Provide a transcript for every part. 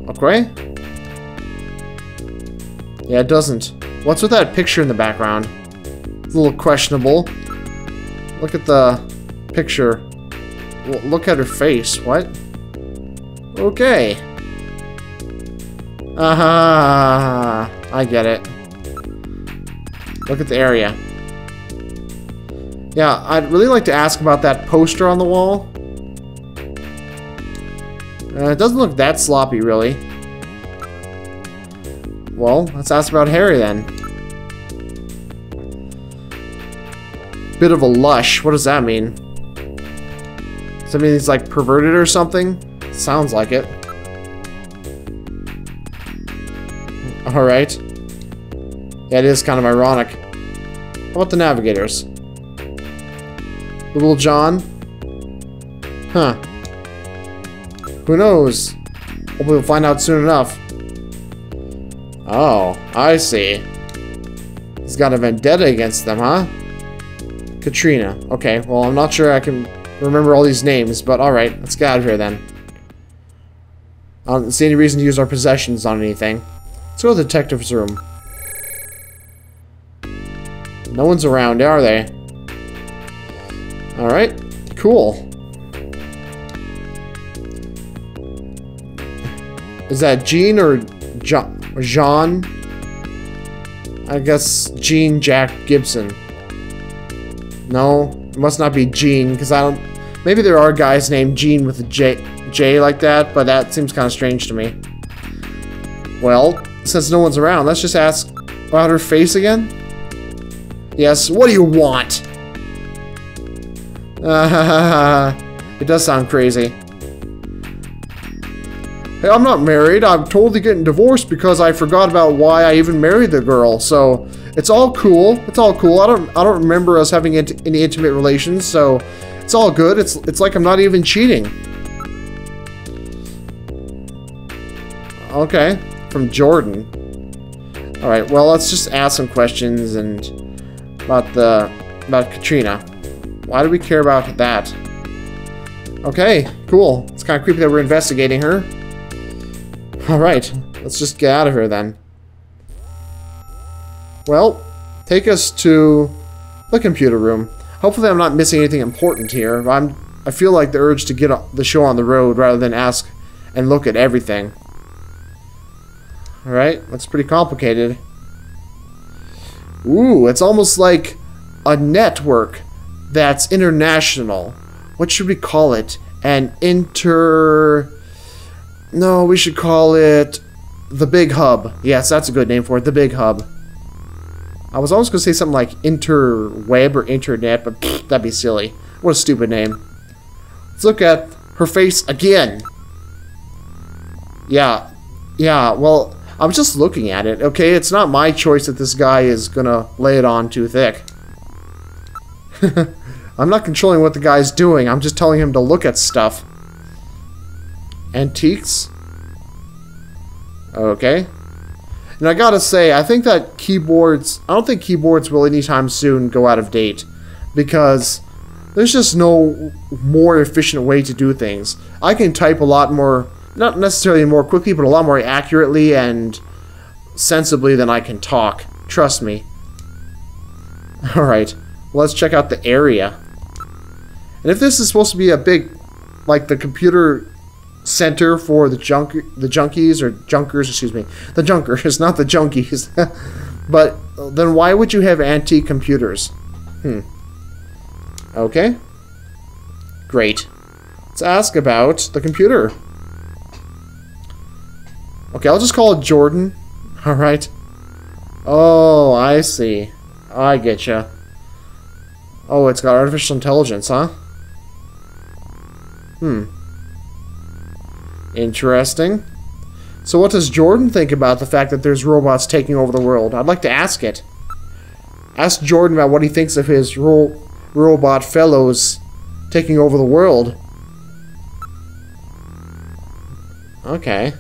Okay. Yeah, it doesn't. What's with that picture in the background? It's a little questionable. Look at the picture. Look at her face. What? Okay. Aha! I get it. Look at the area. Yeah, I'd really like to ask about that poster on the wall. It doesn't look that sloppy, really. Well, let's ask about Harry then. Bit of a lush. What does that mean? Does that mean he's like perverted or something? Sounds like it. Alright. Yeah, it is kind of ironic. How about the navigators? Little John? Huh. Who knows? Hopefully we'll find out soon enough. Oh, I see. He's got a vendetta against them, huh? Katrina. Okay, well, I'm not sure I can remember all these names, but alright, let's get out of here then. I don't see any reason to use our possessions on anything. Let's go to the detective's room. No one's around, are they? Alright, cool. Is that Jean or Jean? I guess Jean Jack Gibson. No, it must not be Jean, because I don't... Maybe there are guys named Jean with a J like that, but that seems kind of strange to me. Well, since no one's around, let's just ask about her face again? Yes, what do you want? It does sound crazy. Hey, I'm not married. I'm totally getting divorced because I forgot about why I even married the girl. So it's all cool. It's all cool. I don't remember us having any intimate relations. So it's all good. It's like I'm not even cheating. Okay, from Jordan. All right. Well, let's just ask some questions and about Katrina. Why do we care about that? Okay, cool. It's kind of creepy that we're investigating her. Alright, let's just get out of here then. Well, take us to the computer room. Hopefully I'm not missing anything important here. I feel like the urge to get the show on the road rather than ask and look at everything. Alright, that's pretty complicated. Ooh, it's almost like a network that's international. What should we call it? No, we should call it the Big Hub. Yes, that's a good name for it, the Big Hub. I was almost going to say something like interweb or internet, but that'd be silly. What a stupid name. Let's look at her face again. Yeah, well, I was just looking at it, okay? It's not my choice that this guy is going to lay it on too thick. I'm not controlling what the guy's doing. I'm just telling him to look at stuff. Antiques? Okay. And I gotta say, I think that keyboards... I don't think keyboards will anytime soon go out of date. Because there's just no more efficient way to do things. I can type a lot more... Not necessarily more quickly, but a lot more accurately and sensibly than I can talk. Trust me. Alright. Let's check out the area. And if this is supposed to be a big, like the computer center for the junkies or junkers, excuse me, the junkers, not the junkies. But then why would you have antique computers? Okay. Great. Let's ask about the computer. Okay, I'll just call it Jordan. All right. Oh, I see. I getcha. Oh, it's got artificial intelligence, huh? Interesting. So what does Jordan think about the fact that there's robots taking over the world? I'd like to ask it. Ask Jordan about what he thinks of his robot fellows taking over the world. Okay.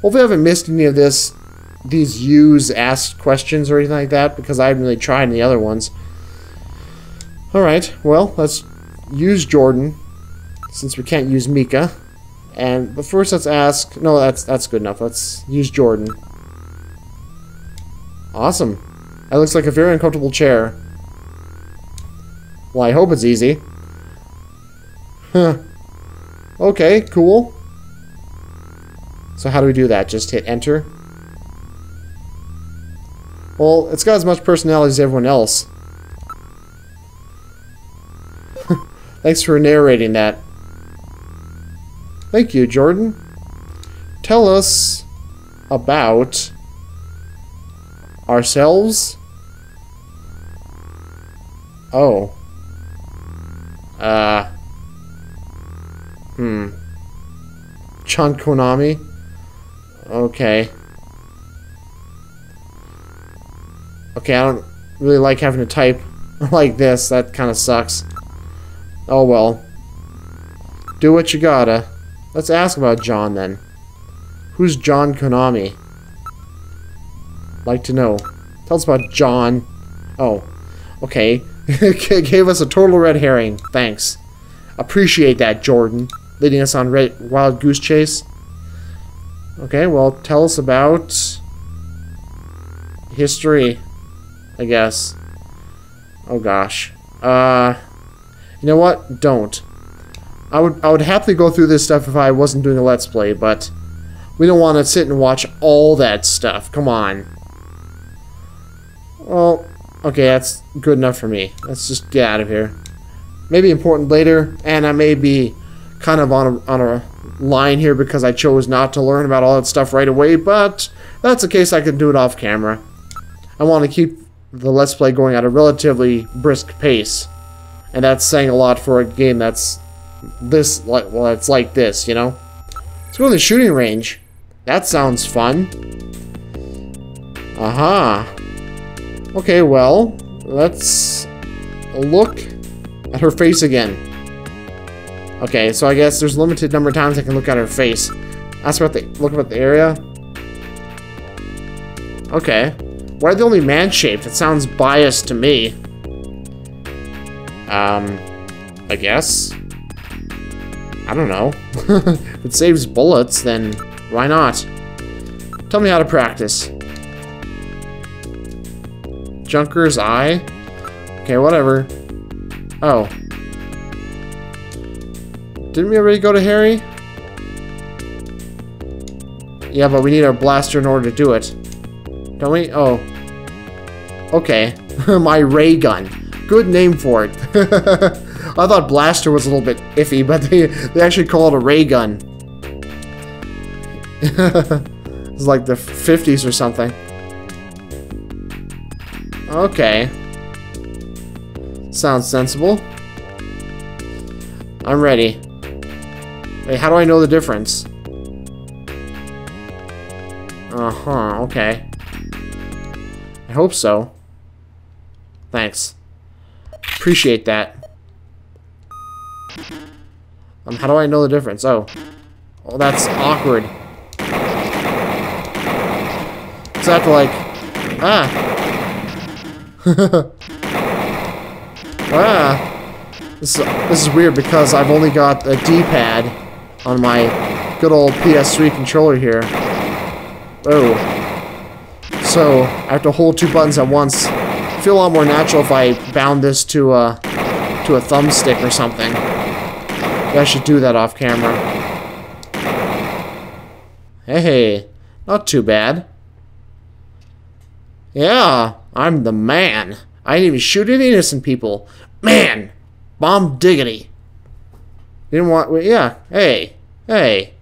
Hopefully I haven't missed any of these use asked questions or anything like that, because I haven't really tried any other ones. Alright, well, let's use Jordan Since we can't use Mika. But first let's ask... No, that's good enough. Let's use Jordan. Awesome. That looks like a very uncomfortable chair. Well, I hope it's easy. Huh. Okay, cool. So how do we do that? Just hit enter? Well, it's got as much personality as everyone else. Thanks for narrating that. Thank you, Jordan. Tell us about ourselves. Oh. John Konami. Okay. Okay, I don't really like having to type like this. That kind of sucks. Oh well. Do what you gotta. Let's ask about John then. Who's John Konami? Like to know. Tell us about John. Oh. Okay. Gave us a total red herring. Thanks. Appreciate that, Jordan. Leading us on wild goose chase. Okay, well, tell us about history, I guess. Oh gosh. You know what? Don't. I would happily go through this stuff if I wasn't doing a Let's Play, but we don't want to sit and watch all that stuff. Come on. Well, okay, that's good enough for me. Let's just get out of here. Maybe important later, and I may be kind of on a line here because I chose not to learn about all that stuff right away, but that's the case. I can do it off camera. I want to keep the Let's Play going at a relatively brisk pace, and that's saying a lot for a game that's this, well, it's like this, you know? Let's go to the shooting range. That sounds fun. Aha. Okay, well, let's look at her face again. Okay, so I guess there's a limited number of times I can look at her face. Ask about look about the area. Okay. Why are they only man-shaped? It sounds biased to me. I guess. I don't know. If it saves bullets, then why not? Tell me how to practice. Junker's eye? Okay, whatever. Oh. Didn't we already go to Harry? Yeah, but we need our blaster in order to do it. Don't we? Oh. Okay. My ray gun. Good name for it. I thought blaster was a little bit iffy, but they actually call it a ray gun. It's like the 50s or something. Okay. Sounds sensible. I'm ready. Wait, how do I know the difference? Uh-huh, okay. I hope so. Thanks. Appreciate that. How do I know the difference? Oh. Oh, that's awkward. So I have to like... Ah! Ah! This is weird because I've only got a D-pad on my good old PS3 controller here. Oh. So, I have to hold two buttons at once. I feel a lot more natural if I bound this to a thumbstick or something. I should do that off camera. Hey, not too bad. Yeah, I'm the man. I didn't even shoot any innocent people. Man! Bomb diggity. Didn't want... Yeah, hey. Hey.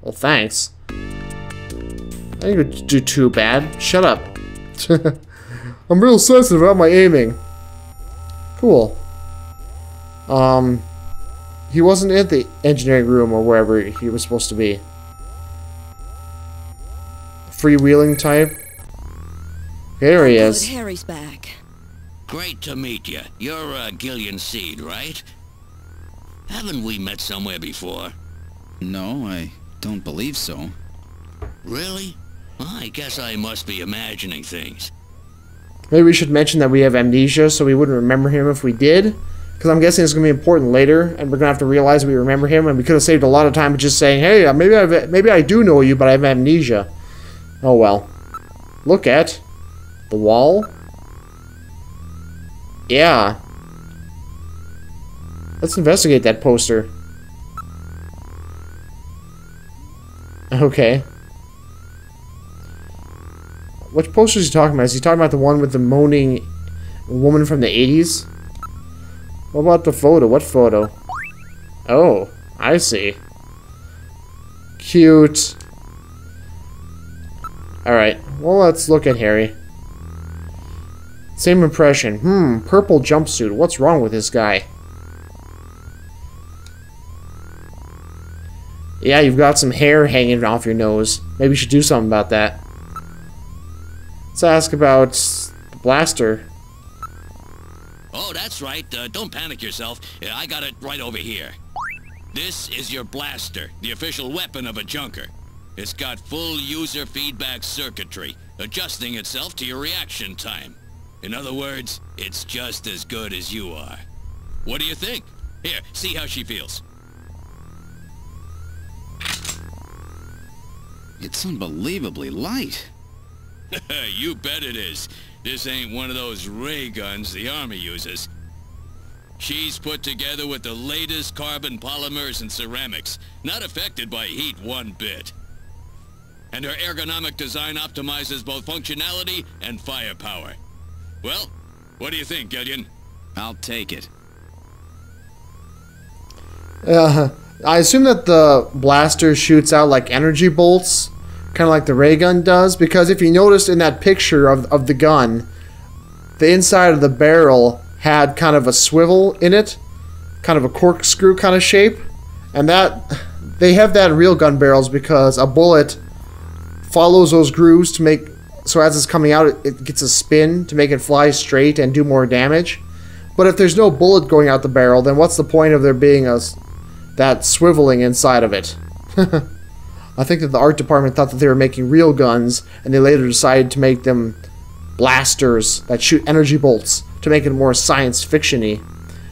Well, thanks. I didn't do too bad. Shut up. I'm real sensitive about my aiming. Cool. He wasn't in the engineering room or wherever he was supposed to be. Freewheeling type. There he is. Harry's back. Great to meet you. You're Gillian Seed, right? Haven't we met somewhere before? No, I don't believe so. Really? Well, I guess I must be imagining things. Maybe we should mention that we have amnesia so we wouldn't remember him if we did. Because I'm guessing it's going to be important later, and we're going to have to realize we remember him, and we could have saved a lot of time just saying, hey, maybe I do know you, but I have amnesia. Oh well. Look at the wall. Yeah. Let's investigate that poster. Okay. Which poster is he talking about? Is he talking about the one with the moaning woman from the 80s? What about the photo? What photo? Oh, I see. Cute. Alright, well, let's look at Harry. Same impression. Purple jumpsuit. What's wrong with this guy? Yeah, you've got some hair hanging off your nose. Maybe you should do something about that. Let's ask about the blaster. Oh, that's right. Don't panic yourself. I got it right over here. This is your blaster, the official weapon of a junker. It's got full user feedback circuitry, adjusting itself to your reaction time. In other words, it's just as good as you are. What do you think? Here, see how she feels. It's unbelievably light. You bet it is. This ain't one of those ray guns the Army uses. She's put together with the latest carbon polymers and ceramics, not affected by heat one bit. And her ergonomic design optimizes both functionality and firepower. Well, what do you think, Gillian? I'll take it. I assume that the blaster shoots out like energy bolts, kind of like the ray gun does, because if you noticed in that picture of the gun, the inside of the barrel had kind of a swivel in it, kind of a corkscrew kind of shape, and that they have that in real gun barrels because a bullet follows those grooves to make, so as it's coming out it gets a spin to make it fly straight and do more damage. But if there's no bullet going out the barrel, then what's the point of there being that swiveling inside of it? I think that the art department thought that they were making real guns, and they later decided to make them blasters that shoot energy bolts to make it more science fiction-y.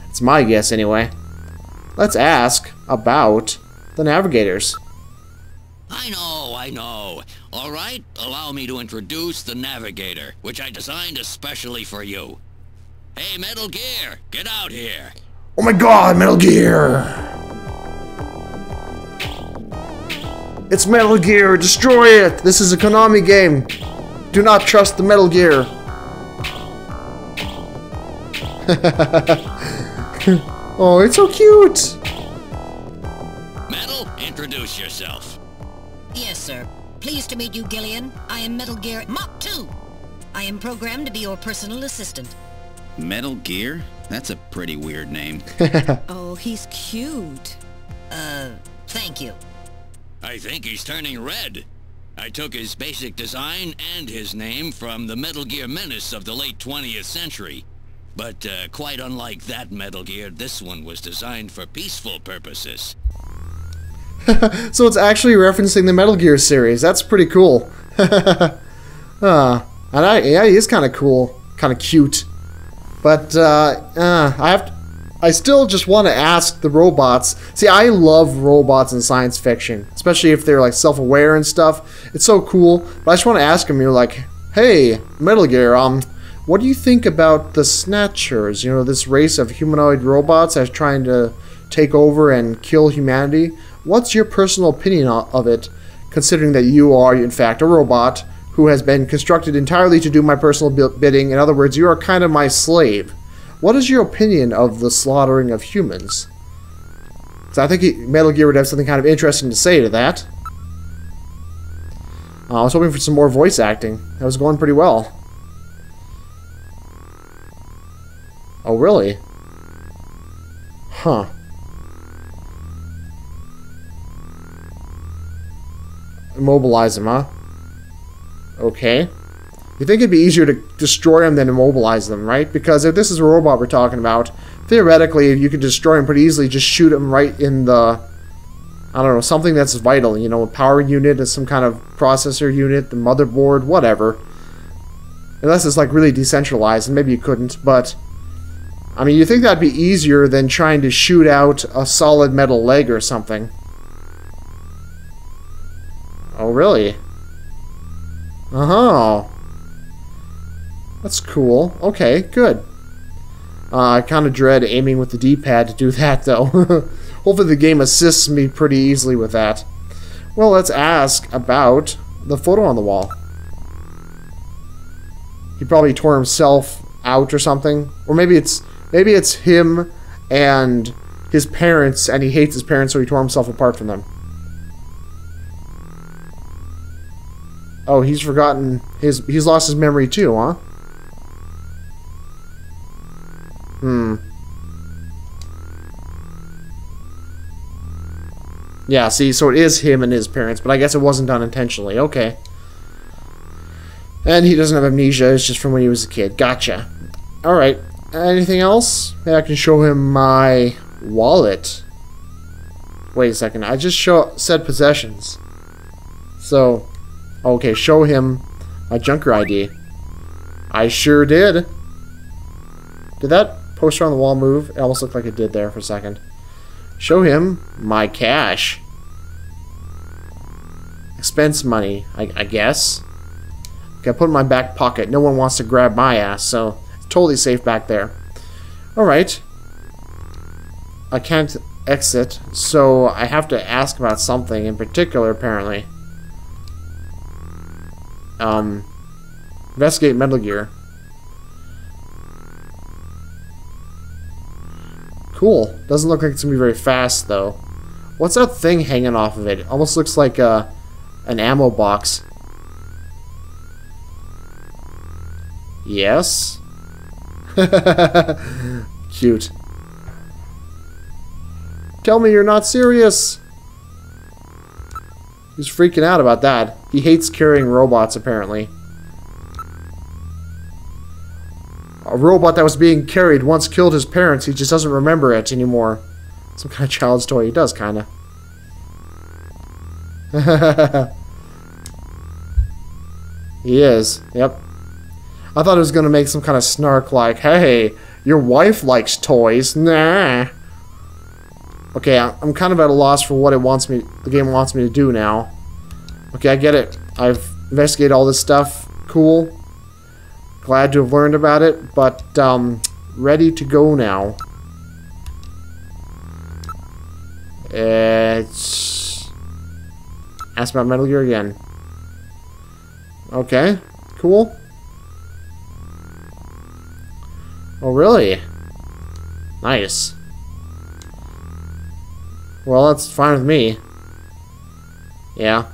It's my guess anyway. Let's ask about the navigators. I know. All right, allow me to introduce the Navigator, which I designed especially for you. Hey, Metal Gear, get out here. Oh my god, Metal Gear! It's Metal Gear, destroy it! This is a Konami game. Do not trust the Metal Gear. Oh, it's so cute! Metal, introduce yourself. Yes, sir. Pleased to meet you, Gillian. I am Metal Gear Mach 2. I am programmed to be your personal assistant. Metal Gear? That's a pretty weird name. Oh, he's cute. Thank you. I think he's turning red. I took his basic design and his name from the Metal Gear menace of the late 20th century. But quite unlike that Metal Gear, this one was designed for peaceful purposes. So it's actually referencing the Metal Gear series. That's pretty cool. Yeah, he is kind of cool, kind of cute. But I still just want to ask the robots. See, I love robots in science fiction, especially if they're like self-aware and stuff. It's so cool. But I just want to ask them. You're like, hey, Metal Gear, what do you think about the Snatchers? You know, this race of humanoid robots that's trying to take over and kill humanity. What's your personal opinion of it, considering that you are, in fact, a robot who has been constructed entirely to do my personal bidding? In other words, you are kind of my slave. What is your opinion of the slaughtering of humans? So I think Metal Gear would have something kind of interesting to say to that. I was hoping for some more voice acting. That was going pretty well. Oh, really? Huh. Immobilize him, huh? Okay. You think it'd be easier to destroy them than immobilize them, right? Because if this is a robot we're talking about, theoretically, you could destroy him pretty easily. Just shoot him right in the, I don't know, something that's vital. You know, a power unit, some kind of processor unit, the motherboard, whatever. Unless it's like really decentralized, and maybe you couldn't. But I mean, you think that'd be easier than trying to shoot out a solid metal leg or something. Oh, really? Oh. That's cool. Okay, good. I kind of dread aiming with the D-pad to do that, though. Hopefully the game assists me pretty easily with that. Well, let's ask about the photo on the wall. He probably tore himself out or something. Or maybe it's him and his parents, and he hates his parents, so he tore himself apart from them. Oh, he's forgotten he's lost his memory too, huh? Yeah, see, so it is him and his parents, but I guess it wasn't done intentionally. Okay. And he doesn't have amnesia, it's just from when he was a kid. Gotcha. Alright. Anything else? Maybe I can show him my wallet. Wait a second, I just said possessions. So, okay, show him my junker ID. I sure did. Did that poster on the wall move? It almost looked like it did there for a second. Show him my cash. Expense money, I guess. Okay, I put it in my back pocket. No one wants to grab my ass, so it's totally safe back there. Alright. I can't exit, so I have to ask about something in particular, apparently. Investigate Metal Gear. Cool. Doesn't look like it's gonna be very fast, though. What's that thing hanging off of it? Almost looks like an ammo box. Yes? Cute. Tell me you're not serious! He's freaking out about that. He hates carrying robots, apparently. A robot that was being carried once killed his parents. He just doesn't remember it anymore. Some kind of child's toy. He does, kind of. He is. Yep. I thought it was going to make some kind of snark like, hey, your wife likes toys. Nah. Okay, I'm kind of at a loss for what the game wants me to do now. Okay, I get it. I've investigated all this stuff. Cool. Glad to have learned about it, but ready to go now. It's ask about Metal Gear again. Okay, cool. Oh, really? Nice. Well, that's fine with me. Yeah.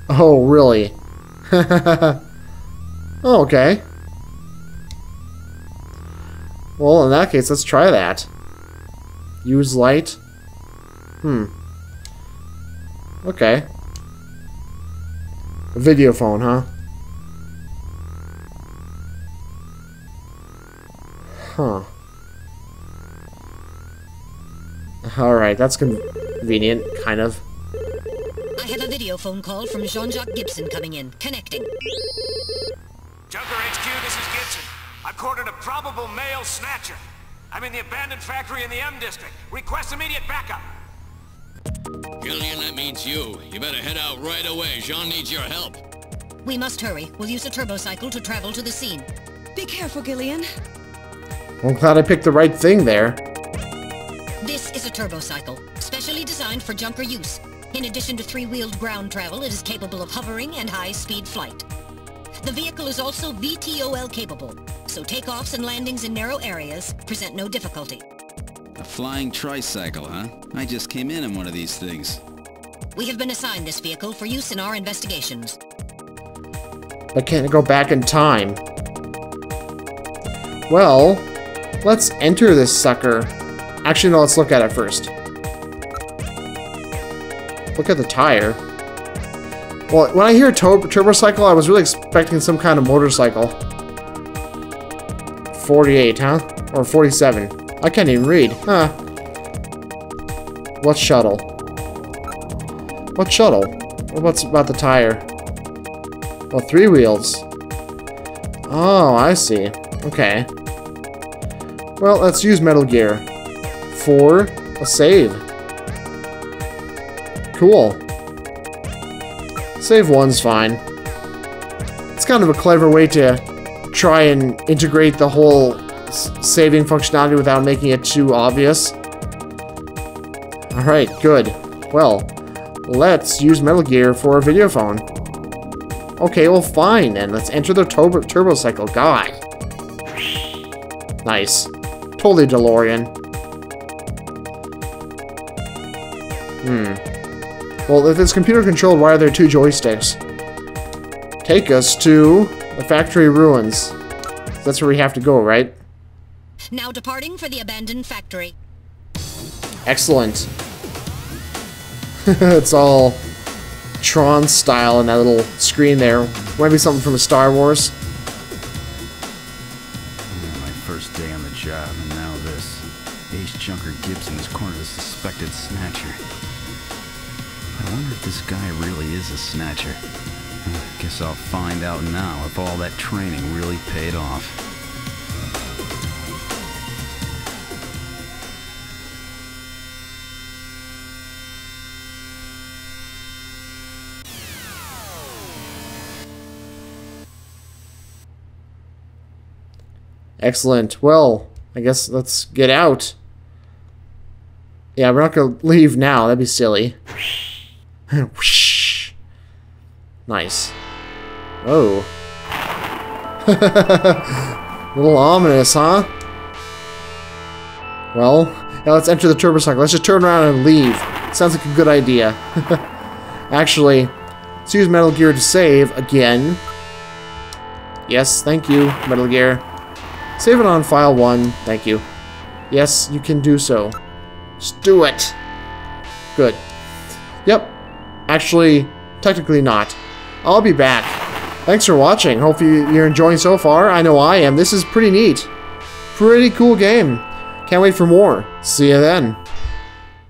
Oh, really? Oh, okay. Well, in that case, let's try that. Use light. Okay. A video phone, huh? Huh. Alright, that's convenient, kind of. I have a video phone call from Jean-Jacques Gibson coming in. Connecting. Junker HQ, this is Gibson. I've cornered a probable male snatcher. I'm in the abandoned factory in the M district. Request immediate backup. Gillian, that means you. You better head out right away. Jean needs your help. We must hurry. We'll use a turbocycle to travel to the scene. Be careful, Gillian. I'm glad I picked the right thing there. This is a turbocycle, specially designed for junker use. In addition to three-wheeled ground travel, it is capable of hovering and high-speed flight. The vehicle is also VTOL capable, so takeoffs and landings in narrow areas present no difficulty. A flying tricycle, huh? I just came in one of these things. We have been assigned this vehicle for use in our investigations. But can't go back in time. Well, let's enter this sucker. Actually, no, let's look at it first. Look at the tire. Well, when I hear turbocycle, I was really expecting some kind of motorcycle. 48, huh? Or 47. I can't even read. Huh. What shuttle? What shuttle? What's about the tire? Oh, 3 wheels. Oh, I see. Okay. Well, let's use Metal Gear for a save. Cool. Save 1's fine. It's kind of a clever way to try and integrate the whole saving functionality without making it too obvious. Alright, good. Well, let's use Metal Gear for a video phone. Okay, well fine then. Let's enter the turbo cycle. God. Nice. Totally DeLorean. Well, if it's computer controlled, why are there 2 joysticks? Take us to the factory ruins. That's where we have to go, right? Now departing for the abandoned factory. Excellent. It's all Tron style in that little screen there. Might be something from a Star Wars. My first day on the job, and now this. Ace Junker Gibson has cornered a suspected Snatcher. I wonder if this guy really is a Snatcher. Guess I'll find out now if all that training really paid off. Excellent. Well, I guess let's get out. Yeah, we're not gonna leave now. That'd be silly. Whoosh. Nice. Oh. A little ominous, huh? Well, now let's enter the turbo cycle. Let's just turn around and leave. Sounds like a good idea. Actually, let's use Metal Gear to save again. Yes, thank you, Metal Gear. Save it on file 1, thank you. Yes, you can do so. Just do it. Good. Yep. Actually, technically not. I'll be back. Thanks for watching. Hope you're enjoying so far. I know I am. This is pretty neat. Pretty cool game. Can't wait for more. See you then.